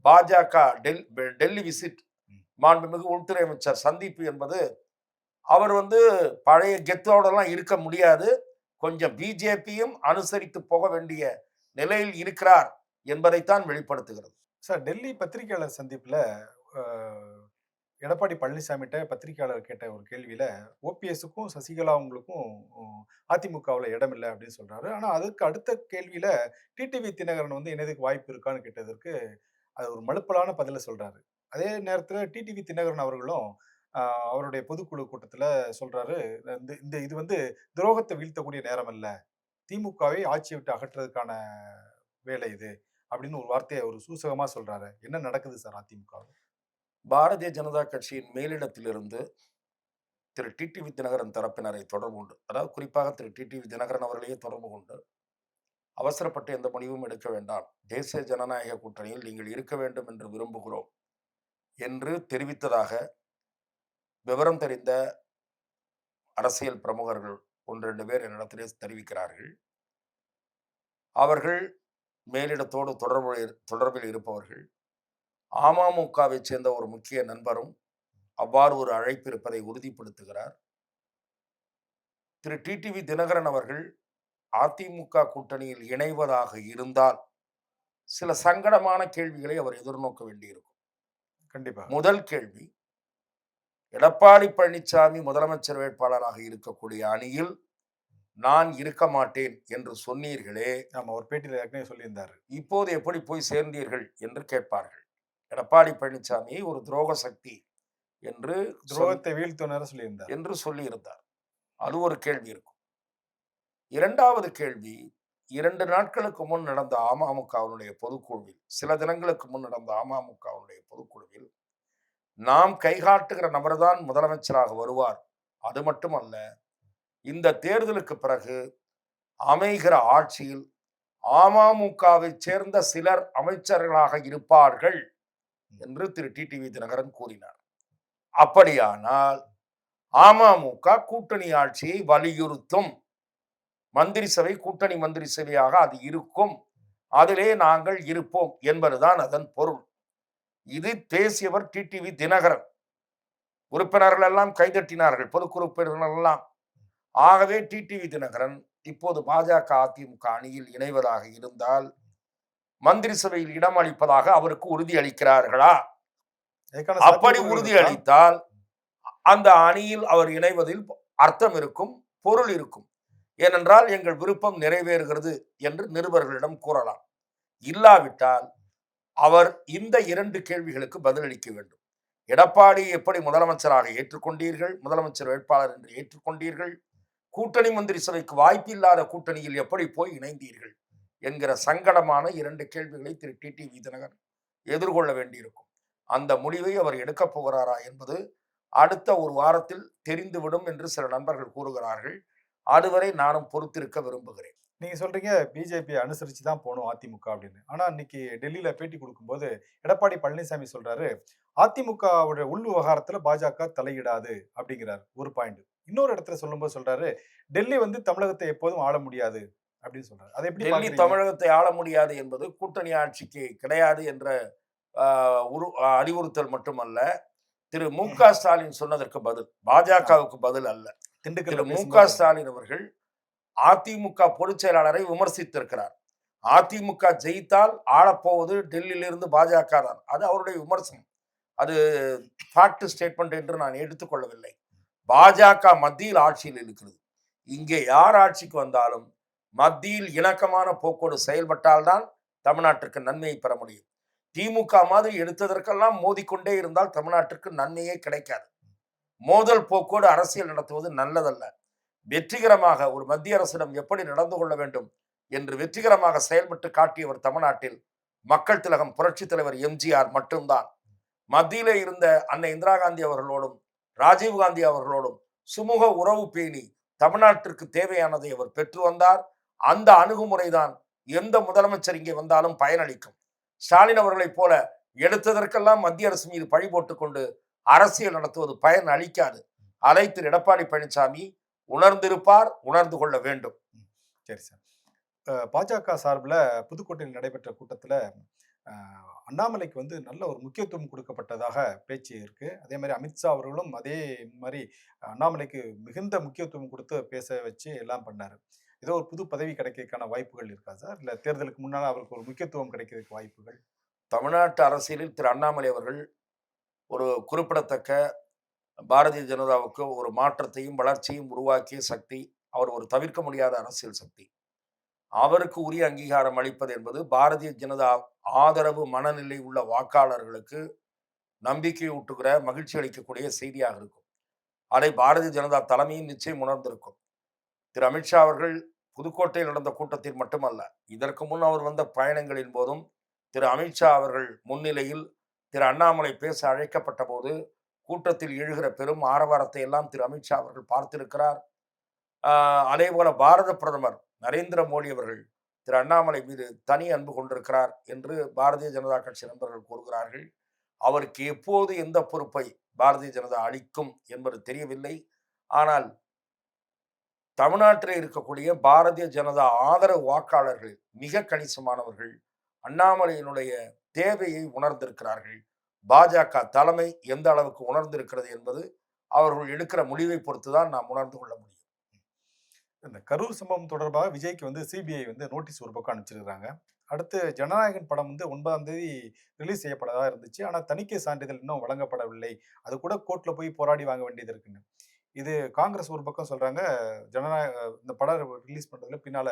B: பாஜக டெல்லி விசிட், மாண்புமிகு உள்துறை அமைச்சர் சந்திப்பு என்பது அவர் பழைய கெத்தோடலாம் இருக்க முடியாது, கொஞ்சம் பிஜேபியும் அனுசரித்து போக வேண்டிய நிலையில் இருக்கிறார் என்பதைத்தான் வெளிப்படுத்துகிறது.
A: சார், டெல்லி பத்திரிகையாளர் சந்திப்புல எடப்பாடி பழனிசாமிகிட்ட பத்திரிகையாளர் கேட்ட ஒரு கேள்வியில ஓபிஎஸ்க்கும் சசிகலாவுங்களுக்கும் அதிமுகவில் இடம் இல்லை அப்படின்னு சொல்றாரு. ஆனா அதுக்கு அடுத்த கேள்வியில டிடிவி தினகரன் இணையதுக்கு வாய்ப்பு இருக்கான்னு கேட்டதற்கு அது ஒரு மலுப்பலான பதில சொல்றாரு. அதே நேரத்துல டிடிவி தினகரன் அவர்களும் அவருடைய பொதுக்குழு கூட்டத்துல சொல்றாரு, இந்த இது துரோகத்தை வீழ்த்தக்கூடிய நேரம் அல்ல, திமுகவை ஆட்சியை விட்டு அகற்றுறதுக்கான வேலை இது அப்படின்னு ஒரு வார்த்தையை ஒரு சூசகமா சொல்றாரு. என்ன நடக்குது சார் அதிமுக?
B: பாரதிய ஜனதா கட்சியின் மேலிடத்திலிருந்து திரு டிடிவி தினகரன் தரப்பினரை தொடர்பு கொண்டு, அதாவது குறிப்பாக திரு டிடிவி தினகரன் அவர்களையே தொடர்பு கொண்டு, அவசரப்பட்டு எந்த முடிவும் எடுக்க வேண்டாம், தேசிய ஜனநாயக கூட்டணியில் நீங்கள் இருக்க வேண்டும் என்று விரும்புகிறோம் என்று தெரிவித்ததாக விவரம் தெரிந்த அரசியல் பிரமுகர்கள் 1-2 பேர் என்னிடத்திலே தெரிவிக்கிறார்கள். அவர்கள் மேலிடத்தோடு தொடர்பில் இருப்பவர்கள். அமமுகவை சேர்ந்த ஒரு முக்கிய நண்பரும் அவ்வாறு ஒரு அழைப்பு இருப்பதை உறுதிப்படுத்துகிறார். திரு டிடிவி தினகரன் அவர்கள் அதிமுக கூட்டணியில் இணைவதாக இருந்தால் சில சங்கடமான கேள்விகளை அவர் எதிர்நோக்க வேண்டியிருக்கும்.
A: கண்டிப்பா.
B: முதல் கேள்வி, எடப்பாடி பழனிசாமி முதலமைச்சர் வேட்பாளராக இருக்கக்கூடிய அணியில் நான் இருக்க மாட்டேன் என்று சொன்னீர்களே,
A: ஒரு பேட்டியில் ஏற்கனவே சொல்லியிருந்தார்,
B: இப்போது எப்படி போய் சேர்ந்தீர்கள் என்று கேட்பார்கள். எடப்பாடி பழனிசாமி ஒரு துரோக சக்தி என்று
A: துரோகத்தை வீழ்த்துனர் சொல்லியிருந்தார்
B: என்று சொல்லியிருந்தார். அது ஒரு கேள்வி இருக்கும். இரண்டாவது கேள்வி, 2 நாட்களுக்கு முன் நடந்த அமமுகவினுடைய பொதுக்குழுவில், சில தினங்களுக்கு முன் நடந்த அமமுகவினுடைய பொதுக்குழுவில், நாம் கைகாட்டுகிற நபர்தான் முதலமைச்சராக வருவார், அது மட்டுமல்ல, இந்த தேர்தலுக்கு பிறகு அமைகிற ஆட்சியில் அமமுகவை சேர்ந்த சிலர் அமைச்சர்களாக இருப்பார்கள் என்று திரு டிடிவி தினகரன் கூறினார். அப்படியானால் அமமுக கூட்டணி ஆட்சியை வலியுறுத்தும் மந்திரி சபை, கூட்டணி மந்திரி சபையாக அது இருக்கும், அதிலே நாங்கள் இருப்போம் என்பதுதான் அதன் பொருள். இது பேசியவர் டிடிவி தினகரன். உறுப்பினர்கள் எல்லாம் கைதட்டினார்கள், பொதுக்குழு உறுப்பினர்கள் எல்லாம். ஆகவே டிடிவி தினகரன் இப்போது பாஜக அதிமுக அணியில் இணைவதாக இருந்தால் மந்திரி சபையில் இடம் அளிப்பதாக அவருக்கு உறுதி அளிக்கிறார்களா? அப்படி உறுதி அளித்தால் அந்த அணியில் அவர் இணைவதில் அர்த்தம் இருக்கும், பொருள் இருக்கும். ஏனென்றால் எங்கள் விருப்பம் நிறைவேறுகிறது என்று நிருபர்களிடம் கூறலாம். இல்லாவிட்டால் அவர் இந்த 2 கேள்விகளுக்கு பதிலளிக்க வேண்டும். எடப்பாடி எப்படி முதலமைச்சராக ஏற்றுக்கொண்டீர்கள், முதலமைச்சர் வேட்பாளர் என்று ஏற்றுக்கொண்டீர்கள், கூட்டணி மந்திரி சபைக்கு வாய்ப்பில்லாத கூட்டணியில் எப்படி போய் இணைந்தீர்கள் என்கிற சங்கடமான 2 கேள்விகளை திரு டிடிவி தினகரன் எதிர்கொள்ள வேண்டியிருக்கும். அந்த முடிவை அவர் எடுக்கப் போகிறாரா என்பது அடுத்த ஒரு வாரத்தில் தெரிந்துவிடும் என்று சில நண்பர்கள் கூறுகிறார்கள். அதுவரை நானும் பொறுத்திருக்க விரும்புகிறேன்.
A: நீங்க சொல்றீங்க பிஜேபி அனுசரிச்சு தான் போகணும் அதிமுக அப்படின்னு. ஆனா இன்னைக்கு டெல்லியில பேட்டி கொடுக்கும்போது எடப்பாடி பழனிசாமி சொல்றாரு, அதிமுகவுடைய உள் விவகாரத்துல பாஜக தலையிடாது அப்படிங்கிறார். ஒரு பாயிண்ட். இன்னொரு இடத்துல சொல்லும்போது சொல்றாரு, டெல்லி தமிழகத்தை எப்போதும் ஆள முடியாது அப்படின்னு சொல்றாரு. அதை எப்படி
B: டெல்லி தமிழகத்தை ஆள முடியாது என்பது கூட்டணி ஆட்சிக்கு கிடையாது என்ற அறிவுறுத்தல் மட்டுமல்ல, திரு மு.க. ஸ்டாலின் சொன்னதற்கு பதில், பாஜகவுக்கு பதில் அல்ல. திரு மு.க. ஸ்டாலின் அவர்கள் அதிமுக பொதுச் செயலாளரை விமர்சித்திருக்கிறார். அதிமுக ஜெயித்தால் ஆளப்போவது டெல்லியிலிருந்து பாஜக தான். அது அவருடைய விமர்சனம். அது ஃபேக்ட் ஸ்டேட்மெண்ட் என்று நான் எடுத்துக்கொள்ளவில்லை. பாஜக மத்தியில் ஆட்சியில் இருக்கிறது. இங்கே யார் ஆட்சிக்கு வந்தாலும் மத்தியில் இணக்கமான போக்கோடு செயல்பட்டால்தான் தமிழ்நாட்டிற்கு நன்மையை பெற முடியும். திமுக மாதிரி எடுத்ததற்கெல்லாம் மோதிக்கொண்டே இருந்தால் தமிழ்நாட்டிற்கு நன்மையே கிடைக்காது. மோதல் போக்கோடு அரசியல் நடத்துவது நல்லதல்ல. வெற்றிகரமாக ஒரு மத்திய அரசிடம் எப்படி நடந்து கொள்ள வேண்டும் என்று வெற்றிகரமாக செயல்பட்டு காட்டியவர் தமிழ்நாட்டில் மக்கள் திலகம் புரட்சி தலைவர் எம்ஜிஆர் மட்டும்தான். மத்தியிலே இருந்த அன்னை இந்திரா காந்தி அவர்களோடும் ராஜீவ் காந்தி அவர்களோடும் சுமூக உறவு பேணி தமிழ்நாட்டிற்கு தேவையானதை அவர் பெற்று வந்தார். அந்த அணுகுமுறைதான் எந்த முதலமைச்சர் இங்கே வந்தாலும் பயனளிக்கும். ஸ்டாலின் அவர்களைப் போல எடுத்ததற்கெல்லாம் மத்திய அரசு மீது பழி போட்டுக்கொண்டு அரசியல் நடத்துவது பயன் அளிக்காது. அதை திரு எடப்பாடி பழனிசாமி உணர்ந்திருப்பார், உணர்ந்து கொள்ள வேண்டும்.
A: சரி சார். பாஜக சார்பில் புதுக்கோட்டையில் நடைபெற்ற கூட்டத்தில் அண்ணாமலைக்கு வந்து நல்ல ஒரு முக்கியத்துவம் கொடுக்கப்பட்டதாக பேச்சு இருக்கு. அதே மாதிரி அமித்ஷா அவர்களும் அதே மாதிரி அண்ணாமலைக்கு மிகுந்த முக்கியத்துவம் கொடுத்து பேச வச்சு எல்லாம் பண்ணாரு. ஏதோ ஒரு புது பதவி கிடைக்கிறதுக்கான வாய்ப்புகள் இருக்கா சார்? இல்லை தேர்தலுக்கு முன்னால் அவருக்கு ஒரு முக்கியத்துவம் கிடைக்கிறதுக்கு வாய்ப்புகள்?
B: தமிழ்நாட்டு அரசியலில் திரு அண்ணாமலை அவர்கள் ஒரு குறிப்பிடத்தக்க பாரதிய ஜனதாவுக்கு ஒரு மாற்றத்தையும் வளர்ச்சியும் உருவாக்கிய சக்தி. அவர் ஒரு தவிர்க்க முடியாத அரசியல் சக்தி. அவருக்கு உரிய அங்கீகாரம் அளிப்பது என்பது பாரதிய ஜனதா ஆதரவு மனநிலை உள்ள வாக்காளர்களுக்கு நம்பிக்கை ஊட்டுகிற மகிழ்ச்சி அளிக்கக்கூடிய செய்தியாக இருக்கும். அதை பாரதிய ஜனதா தலைமையும் நிச்சயம் உணர்ந்திருக்கும். திரு அமித்ஷா அவர்கள் புதுக்கோட்டையில் நடந்த கூட்டத்தில் மட்டுமல்ல, இதற்கு முன் அவர் வந்த பயணங்களின் போதும் திரு அமித்ஷா அவர்கள் முன்னிலையில் திரு அண்ணாமலை பேச அழைக்கப்பட்ட போது கூட்டத்தில் எழுகிற பெரும் ஆரவாரத்தை எல்லாம் திரு அமித்ஷா அவர்கள் பார்த்திருக்கிறார். அதே போல பாரத பிரதமர் நரேந்திர மோடி அவர்கள் திரு அண்ணாமலை மீது தனி அன்பு கொண்டிருக்கிறார் என்று பாரதிய ஜனதா கட்சி நண்பர்கள் கூறுகிறார்கள். அவருக்கு எப்போது எந்த பொறுப்பை பாரதிய ஜனதா அளிக்கும் என்பது தெரியவில்லை. ஆனால் தமிழ்நாட்டில் இருக்கக்கூடிய பாரதிய ஜனதா ஆதரவு வாக்காளர்கள் மிக கணிசமானவர்கள் அண்ணாமலையினுடைய தேவையை உணர்ந்திருக்கிறார்கள். பாஜக தலைமை எந்த அளவுக்கு உணர்ந்திருக்கிறது என்பது அவர்கள் எடுக்கிற முடிவை பொறுத்துதான் நாம் உணர்ந்து கொள்ள முடியும்.
A: இந்த கரூர் சம்பவம் தொடர்பாக விஜய்க்கு வந்து சிபிஐ வந்து நோட்டீஸ் ஒரு பக்கம் அனுப்பிச்சிருக்காங்க. அடுத்து ஜனநாயகன் படம் வந்து 9ஆம் தேதி ரிலீஸ் செய்யப்படதா இருந்துச்சு. ஆனால் தணிக்கை சான்றிதழ் இன்னும் வழங்கப்படவில்லை. அது கூட கோர்ட்ல போய் போராடி வாங்க வேண்டியது இருக்குன்னு. இது காங்கிரஸ் ஒரு பக்கம் சொல்றாங்க, இந்த படம் ரிலீஸ் பண்றதுல பின்னால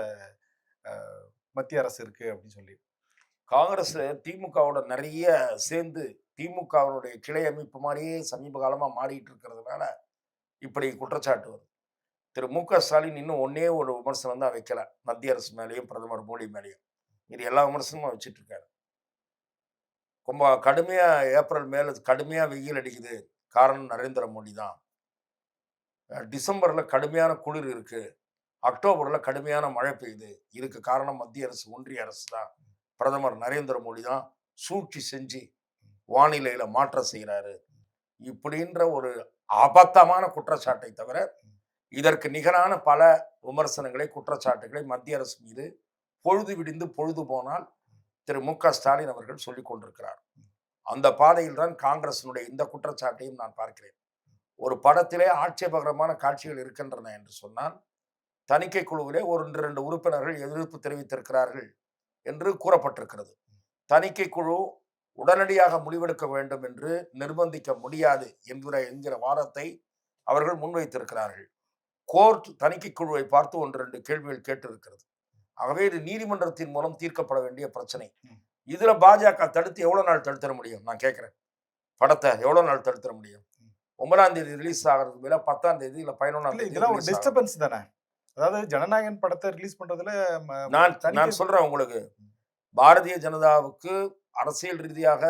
A: மத்திய அரசு இருக்கு அப்படின்னு சொல்லி.
B: காங்கிரஸ் திமுகவோட நிறைய சேர்ந்து திமுகவினுடைய கிளை அமைப்பு மாதிரியே சமீப காலமா மாறிட்டு இருக்கிறதுனால இப்படி குற்றச்சாட்டு வருது. திரு மு.க. ஸ்டாலின் இன்னும் ஒன்னே ஒரு விமர்சனம் தான் வைக்கல, மத்திய அரசு மேலேயும் பிரதமர் மோடி மேலேயும். இது எல்லா விமர்சனமும் வச்சுட்டு இருக்காரு. ரொம்ப கடுமையா ஏப்ரல் மேல கடுமையா வெயில் அடிக்குது, காரணம் நரேந்திர மோடி தான். டிசம்பர்ல கடுமையான குளிர் இருக்கு, அக்டோபர்ல கடுமையான மழை பெய்யுது, இதுக்கு காரணம் மத்திய அரசு, ஒன்றிய அரசு தான், பிரதமர் நரேந்திர மோடி தான் சூழ்ச்சி செஞ்சு வானிலையில மாற்றம் செய்கிறாரு இப்படின்ற ஒரு அபத்தமான குற்றச்சாட்டை தவிர இதற்கு நிகரான பல விமர்சனங்களை, குற்றச்சாட்டுகளை மத்திய அரசு மீது பொழுது விடிந்து பொழுது போனால் திரு மு.க. ஸ்டாலின் அவர்கள் சொல்லிக் கொண்டிருக்கிறார். அந்த பாதையில் தான் காங்கிரசினுடைய இந்த குற்றச்சாட்டையும் நான் பார்க்கிறேன். ஒரு படத்திலே ஆட்சேபகரமான காட்சிகள் இருக்கின்றன என்று சொன்னால் தணிக்கை குழுவிலே 1-2 உறுப்பினர்கள் எதிர்ப்பு தெரிவித்திருக்கிறார்கள் என்று கூறப்பட்டிருக்கிறது. தணிக்கை குழு உடனடியாக முடிவெடுக்க வேண்டும் என்று நிர்பந்திக்க முடியாது என்கிற வாதத்தை அவர்கள் முன்வைத்திருக்கிறார்கள். கோர்ட் தணிக்கை குழுவை பார்த்து 1-2 கேள்விகள் கேட்டிருக்கிறது. ஆகவே இது நீதிமன்றத்தின் மூலம் தீர்க்கப்பட வேண்டிய பிரச்சனை. இதுல பாஜக தடுத்து எவ்வளவு நாள் தடுத்துற முடியும்? நான் கேட்கிறேன். படத்தை எவ்வளவு நாள் தடுத்துற முடியும்? 9ஆம் தேதி ரிலீஸ் ஆகிறதுக்கு மேல 10ஆம் தேதி இல்ல 11ஆம் தேதி
A: இதெல்லாம் ஒரு டிஸ்டர்பன்ஸ் தானே. அதாவது ஜனநாயகன் படத்தை ரிலீஸ் பண்றதுல
B: நான் சொல்றேன் உங்களுக்கு, பாரதிய ஜனதாவுக்கு அரசியல் ரீதியாக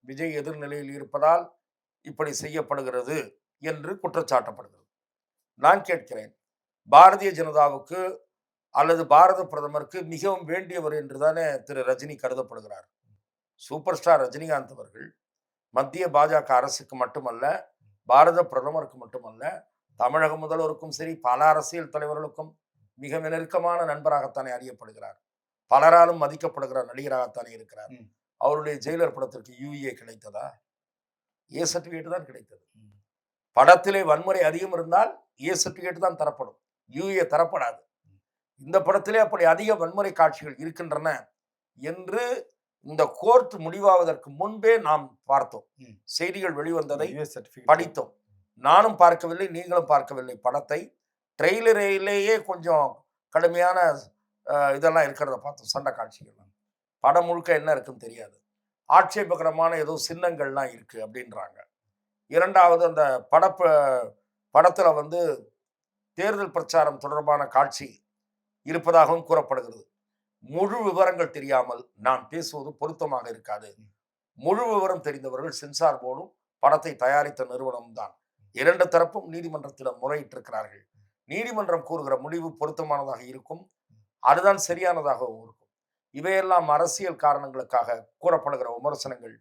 B: விஜய் எதிர்நிலையில் இருப்பதால் இப்படி செய்யப்படுகிறது என்று குற்றச்சாட்டப்படுகிறது. நான் கேட்கிறேன், பாரதிய ஜனதாவுக்கு அல்லது பாரத பிரதமருக்கு மிகவும் வேண்டியவர் என்றுதானே திரு ரஜினி கருதப்படுகிறார். சூப்பர் ஸ்டார் ரஜினிகாந்த் அவர்கள் மத்திய பாஜக அரசுக்கு மட்டுமல்ல, பாரத பிரதமருக்கு மட்டுமல்ல, தமிழக முதல்வருக்கும் சரி பல அரசியல் தலைவர்களுக்கும் மிக நெருக்கமான நண்பராகத்தானே அறியப்படுகிறார். பலராலும் மதிக்கப்படுகிற நடிகராகத்தானே இருக்கிறார். அவருடைய ஜெயிலர் படத்திற்கு யூஏ கிடைத்ததா? ஏ சர்டிபிகேட் தான் கிடைத்தது. படத்திலே வன்முறை அதிகம் இருந்தால் ஏ சர்டிபிகேட் தான் தரப்படும், யூஏ தரப்படாது. இந்த படத்திலே அப்படி அதிக வன்முறை காட்சிகள் இருக்கின்றன என்று இந்த கோர்ட் முடிவாவதற்கு முன்பே நாம் பார்த்தோம்.
A: ம்.
B: செய்திகள் வெளிவந்ததை
A: யுஎஸ் சர்டிபிகேட்.
B: படித்தோம். நானும் பார்க்கவில்லை, நீங்களும் பார்க்கவில்லை படத்தை. ட்ரெய்லரிலேயே கொஞ்சம் கடுமையான இதெல்லாம் இருக்கிறத பார்த்தோம், சண்டை காட்சிகள்லாம். படம் முழுக்க என்ன இருக்குன்னு தெரியாது. ஆட்சேபகரமான ஏதோ சின்னங்கள்லாம் இருக்கு அப்படின்றாங்க. இரண்டாவது அந்த படத்துல வந்து தேர்தல் பிரச்சாரம் தொடர்பான காட்சி இருப்பதாகவும் கூறப்படுகிறது. முழு விவரங்கள் தெரியாமல் நான் பேசுவது பொருத்தமாக இருக்காது. முழு விவரம் தெரிந்தவர்கள் சென்சார் போர்டும் படத்தை தயாரித்த நிறுவனம் தான். இரண்டு தரப்பும் நீதிமன்றத்திடம் முறையிட்டிருக்கிறார்கள். நீதிமன்றம் கூறுகிற முடிவு பொருத்தமானதாக இருக்கும், அதுதான் சரியானதாகவும் இருக்கும். இவையெல்லாம் அரசியல் காரணங்களுக்காக கூறப்படுகிற விமர்சனங்கள்.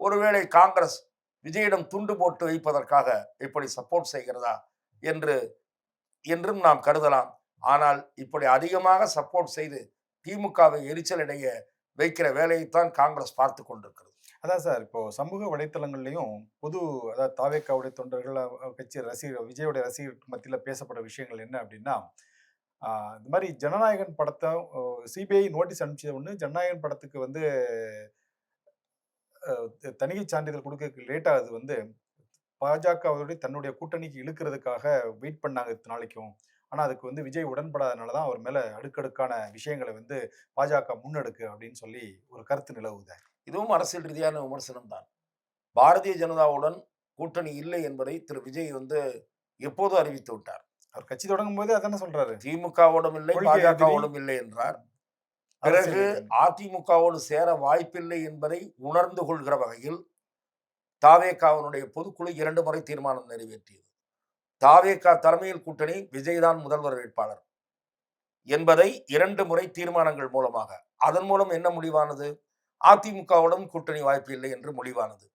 B: ஒருவேளை காங்கிரஸ் விஜயிடம் துண்டு போட்டு வைப்பதற்காக இப்படி சப்போர்ட் செய்கிறதா என்று என்றும் நாம் கருதலாம். ஆனால் இப்படி அதிகமாக சப்போர்ட் செய்து திமுகவை எரிச்சலடைய வைக்கிற வேலையைத்தான் காங்கிரஸ் பார்த்து கொண்டிருக்கிறது.
A: அதான் சார், இப்போ சமூக வலைத்தளங்கள்லையும் அதாவது தாவேக்காவுடைய தொண்டர்கள், கட்சி ரசிகர், விஜயோடைய ரசிகர் மத்தியில் பேசப்பட்ட விஷயங்கள் என்ன அப்படின்னா, இந்த மாதிரி ஜனநாயகன் படத்தை சிபிஐ நோட்டீஸ் அனுப்பிச்ச ஒன்று, ஜனநாயகன் படத்துக்கு வந்து தணிக்கை சான்றிதழ் கொடுக்க லேட் ஆகுது வந்து பாஜகவுடைய தன்னுடைய கூட்டணிக்கு இழுக்கிறதுக்காக வெயிட் பண்ணாங்க இத்தனை நாளைக்கும். ஆனால் அதுக்கு வந்து விஜய் உடன்படாதனால தான் அவர் மேலே அடுக்கடுக்கான விஷயங்களை வந்து பாஜக முன்னெடுக்கு அப்படின்னு சொல்லி ஒரு கருத்து நிலவுது.
B: இதுவும் அரசியல் ரீதியான விமர்சனம் தான். பாரதிய ஜனதாவுடன் கூட்டணி இல்லை என்பதை திரு விஜய் வந்து எப்போது அறிவித்து விட்டார்.
A: அவர் கட்சி தொடங்கும் போது அதானே சொல்றாரு,
B: திமுகவோடும் இல்லை,
A: கொள்கை எதிரி,
B: பாஜகவோடும் இல்லை என்றார். பிறகு
A: அரசியல்
B: அதிமுகவோடு சேர வாய்ப்பில்லை என்பதை உணர்ந்து கொள்கிற வகையில் தாவேகாவினுடைய பொதுக்குழு 2 முறை தீர்மானம் நிறைவேற்றியது. தாவேகா தலைமையில் கூட்டணி, விஜய் தான் முதல்வர் வேட்பாளர் என்பதை 2 முறை தீர்மானங்கள் மூலமாக, அதன் மூலம் என்ன முடிவானது? அதிமுகவுடன் கூட்டணி வாய்ப்பு இல்லை என்று முடிவானது.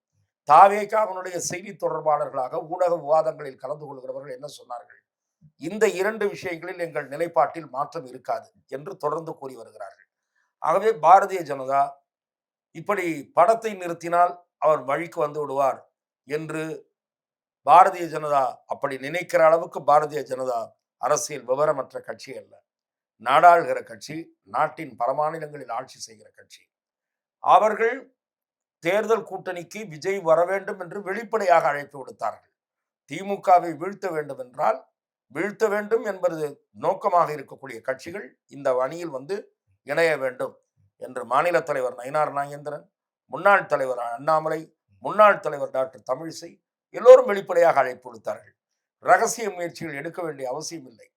B: தாவேகாவினுடைய செய்தி தொடர்பாளர்களாக ஊடக விவாதங்களில் கலந்து கொள்கிறவர்கள் என்ன சொன்னார்கள்? இந்த 2 விஷயங்களில் எங்கள் நிலைப்பாட்டில் மாற்றம் இருக்காது என்று தொடர்ந்து கூறி வருகிறார்கள். ஆகவே பாரதிய ஜனதா இப்படி படத்தை நிறுத்தினால் அவர் வழிக்கு வந்து விடுவார் என்று பாரதிய ஜனதா அப்படி நினைக்கிற அளவுக்கு பாரதிய ஜனதா அரசியல் விவரமற்ற கட்சி அல்ல. நாடாளுகிற கட்சி, நாட்டின் பல மாநிலங்களில் ஆட்சி செய்கிற கட்சி. அவர்கள் தேர்தல் கூட்டணிக்கு விஜய் வர வேண்டும் என்று வெளிப்படையாக அழைப்பு விடுத்தார்கள். திமுகவை வீழ்த்த வேண்டும் என்றால் வீழ்த்த வேண்டும் என்பது நோக்கமாக இருக்கக்கூடிய கட்சிகள் இந்த அணியில் வந்து இணைய வேண்டும் என்று மாநில தலைவர் நயினார் நாகேந்திரன், முன்னாள் தலைவர் அண்ணாமலை, முன்னாள் தலைவர் டாக்டர் தமிழிசை எல்லோரும் வெளிப்படையாக அழைப்பு விடுத்தார்கள். ரகசிய முயற்சிகள் எடுக்க வேண்டிய அவசியம் இல்லை.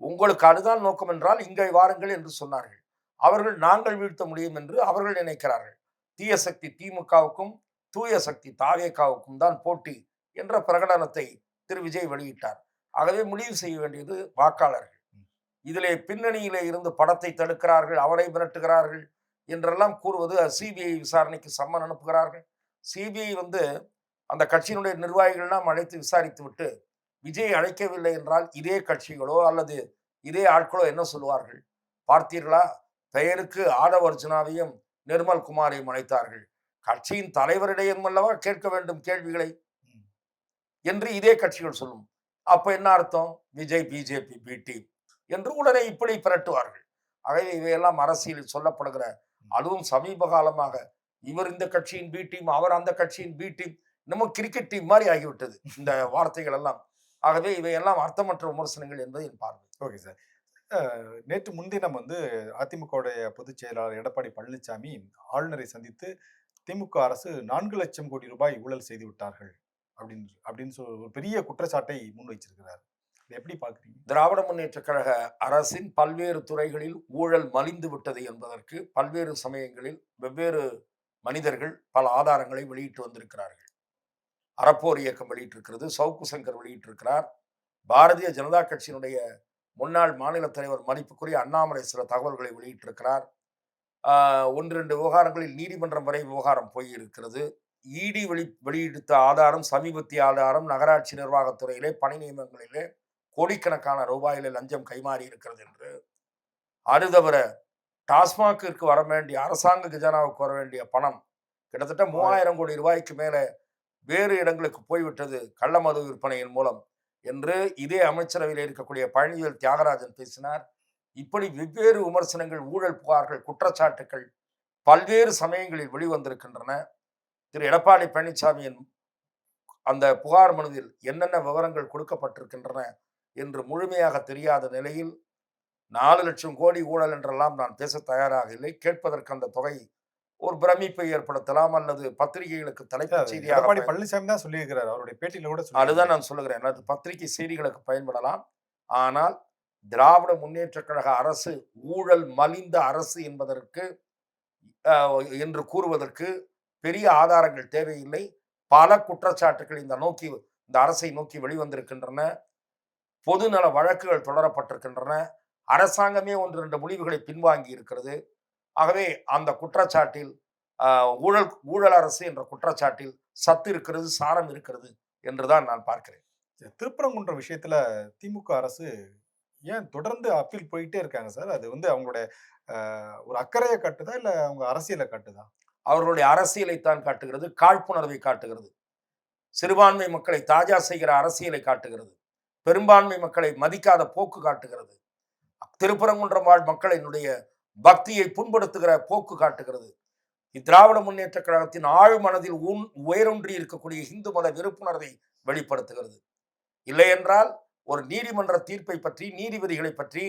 B: உங்களுக்கு அதுதான் நோக்கம் என்றால் இங்கே வாருங்கள் என்று சொன்னார்கள். அவர்கள் நாங்கள் வீழ்த்த முடியும் என்று அவர்கள் நினைக்கிறார்கள். தீய சக்தி திமுகவுக்கும் தூய சக்தி தாவேகாவுக்கும் தான் போட்டி என்ற பிரகடனத்தை திரு விஜய் வெளியிட்டார். ஆகவே முடிவு செய்ய வேண்டியது வாக்காளர்கள். இதிலே பின்னணியிலே இருந்து படத்தை தடுக்கிறார்கள், அவரை மிரட்டுகிறார்கள் என்றெல்லாம் கூறுவது, சிபிஐ விசாரணைக்கு சம்மன் அனுப்புகிறார்கள். சிபிஐ வந்து அந்த கட்சியினுடைய நிர்வாகிகள்லாம் அழைத்து விசாரித்து விட்டு விஜய் அழைக்கவில்லை என்றால் இதே கட்சிகளோ அல்லது இதே ஆட்களோ என்ன சொல்லுவார்கள்? பார்த்தீர்களா, பெயருக்கு ஆதவ அர்ஜுனாவையும் நிர்மல் குமாரையும் அழைத்தார்கள், கட்சியின் தலைவரிடையும் அல்லவா கேட்க வேண்டும் கேள்விகளை என்று இதே கட்சிகள் சொல்லும். அப்ப என்ன அர்த்தம்? விஜய் பிஜேபி பி டீம் என்று உடனே இப்படி பிரட்டுவார்கள். ஆகவே இவையெல்லாம் அரசியலில் சொல்லப்படுகிற, அதுவும் சமீப காலமாக இவர் இந்த கட்சியின் பி டீம், அவர் அந்த கட்சியின் பி டீம், நம்ம கிரிக்கெட் டீம் மாதிரி ஆகிவிட்டது இந்த வார்த்தைகள் எல்லாம். ஆகவே இவையெல்லாம் அர்த்தமற்ற விமர்சனங்கள் என்பது என் பார்வை.
A: Okay sir. நேற்று முன்தினம் வந்து அதிமுகவுடைய பொதுச் செயலாளர் எடப்பாடி பழனிசாமி ஆளுநரை சந்தித்து திமுக அரசு 4 லட்சம் கோடி ரூபாய் ஊழல் செய்து விட்டார்கள் அப்படின்னு சொல்லி ஒரு பெரிய குற்றச்சாட்டை முன்வைச்சிருக்கிறார். எப்படி பார்க்குறீங்க?
B: திராவிட முன்னேற்ற கழக அரசின் பல்வேறு துறைகளில் ஊழல் மலிந்து விட்டது என்பதற்கு பல்வேறு சமயங்களில் வெவ்வேறு மனிதர்கள் பல ஆதாரங்களை வெளியிட்டு வந்திருக்கிறார்கள். அறப்போர் இயக்கம் வெளியிட்டிருக்கிறது, சவுக்கு சங்கர் வெளியிட்டிருக்கிறார், பாரதிய ஜனதா கட்சியினுடைய முன்னாள் மாநில தலைவர் மதிப்புக்குரிய அண்ணாமலை சில தகவல்களை வெளியிட்டிருக்கிறார். 1-2 விவகாரங்களில் நீதிமன்றம் வரை விவகாரம் போயிருக்கிறது. இடி வெளியிட்ட ஆதாரம், சமீபத்திய ஆதாரம், நகராட்சி நிர்வாகத்துறையிலே பணி நியமனங்களிலே கோடிக்கணக்கான ரூபாயில லஞ்சம் கைமாறி இருக்கிறது என்று. அது தவிர டாஸ்மாகிற்கு வர வேண்டிய, அரசாங்க கஜானாவுக்கு வர வேண்டிய பணம் கிட்டத்தட்ட 3000 கோடி ரூபாய்க்கு மேலே வேறு இடங்களுக்கு போய்விட்டது கள்ளமது விற்பனையின் மூலம் என்று இதே அமைச்சரவையில் இருக்கக்கூடிய பழனிவேல் தியாகராஜன் பேசினார். இப்படி வெவ்வேறு விமர்சனங்கள், ஊழல் புகார்கள், குற்றச்சாட்டுகள் பல்வேறு சமயங்களில் வெளிவந்திருக்கின்றன. திரு எடப்பாடி பழனிசாமியின் அந்த புகார் மனுவில் என்னென்ன விவரங்கள் கொடுக்கப்பட்டிருக்கின்றன என்று முழுமையாக தெரியாத நிலையில் 4,00,000 கோடி ஊழல் என்றெல்லாம் நான் பேச தயாராக இல்லை. கேட்பதற்கு அந்த தொகை ஒரு பிரமிப்பை ஏற்படுத்தலாம் அல்லது பத்திரிகைகளுக்கு தலைப்புச் செய்தியாக
A: எடப்பாடி பழனிசாமி தான் சொல்லியிருக்கிறார், அவருடைய பேட்டியில கூட
B: அதுதான் நான் சொல்லுகிறேன். அது பத்திரிகை செய்திகளுக்கு பயன்படலாம். ஆனால் திராவிட முன்னேற்றக் கழக அரசு ஊழல் மலிந்த அரசு என்பதற்கு என்று கூறுவதற்கு பெரிய ஆதாரங்கள் தேவையில்லை. பல குற்றச்சாட்டுகள் இந்த அரசை நோக்கி வெளிவந்திருக்கின்றன. பொதுநல வழக்குகள் தொடரப்பட்டிருக்கின்றன. அரசாங்கமே 1-2 முடிவுகளை பின்வாங்கி இருக்கிறது. ஆகவே அந்த குற்றச்சாட்டில் ஊழல் அரசு என்ற குற்றச்சாட்டில் சத்து இருக்கிறது, சாரம் இருக்கிறது என்றுதான் நான் பார்க்கிறேன்.
A: திருப்பரங்குன்றம் விஷயத்துல திமுக அரசு ஏன் தொடர்ந்து அப்பீல் போயிட்டே இருக்காங்க சார்? அது வந்து அவங்களுடைய ஒரு அக்கறையை காட்டுதா, இல்ல அவங்க அரசியலை காட்டுதா?
B: அவர்களுடைய அரசியலைத்தான் காட்டுகிறது, காழ்ப்புணர்வை காட்டுகிறது, சிறுபான்மை மக்களை தாஜா செய்கிற அரசியலை காட்டுகிறது, பெரும்பான்மை மக்களை மதிக்காத போக்கு காட்டுகிறது, திருப்பரங்குன்றம் வாழ் மக்களினுடைய பக்தியை புண்படுத்துகிற போக்கு காட்டுகிறது. திராவிட முன்னேற்ற கழகத்தின் ஆழ் மனதில் உயரொன்றி இருக்கக்கூடிய இந்து மத வெறுப்புணர்வை வெளிப்படுத்துகிறது. இல்லை என்றால் ஒரு நீதிமன்ற தீர்ப்பை பற்றி, நீதிபதிகளை பற்றி,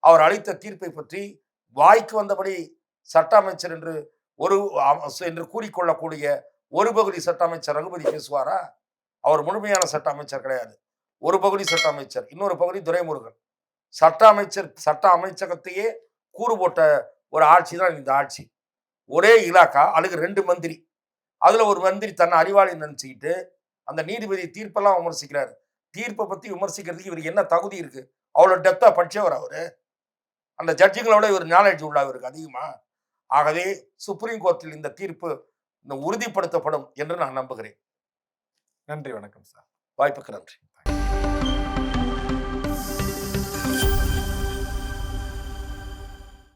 B: அவர் அளித்த தீர்ப்பை பற்றி வாய்க்கு வந்தபடி சட்ட அமைச்சர் என்று கூறிக்கொள்ளக்கூடிய ஒரு பகுதி சட்ட அமைச்சர் ரகுபதி பேசுவாரா? அவர் முழுமையான சட்ட அமைச்சர் கிடையாது. ஒரு பகுதி சட்ட அமைச்சர், இன்னொரு பகுதி துரைமுருகன். சட்ட அமைச்சகத்தையே கூறு போட்ட ஒரு ஆட்சி தான் இந்த ஆட்சி. ஒரே இலாக்கா, அதுக்கு 2 மந்திரி. அதுல ஒரு மந்திரி தன்னை அறிவாளி நினைச்சுக்கிட்டு அந்த நீதிபதி தீர்ப்பெல்லாம் விமர்சிக்கிறாரு. தீர்ப்பை பத்தி விமர்சிக்கிறதுக்கு இவருக்கு என்ன தகுதி இருக்கு? அவ்வளவு டெப்தா படிச்சவர் அவரு. அந்த ஜட்ஜுகளோட இவர் நாலேஜ் உள்ள இவருக்கு அதிகமா. ஆகவே சுப்ரீம் கோர்ட்டில் இந்த தீர்ப்பு உறுதிப்படுத்தப்படும் என்று நான் நம்புகிறேன்.
A: நன்றி, வணக்கம் சார்.
B: வாய்ப்புக்கு நன்றி.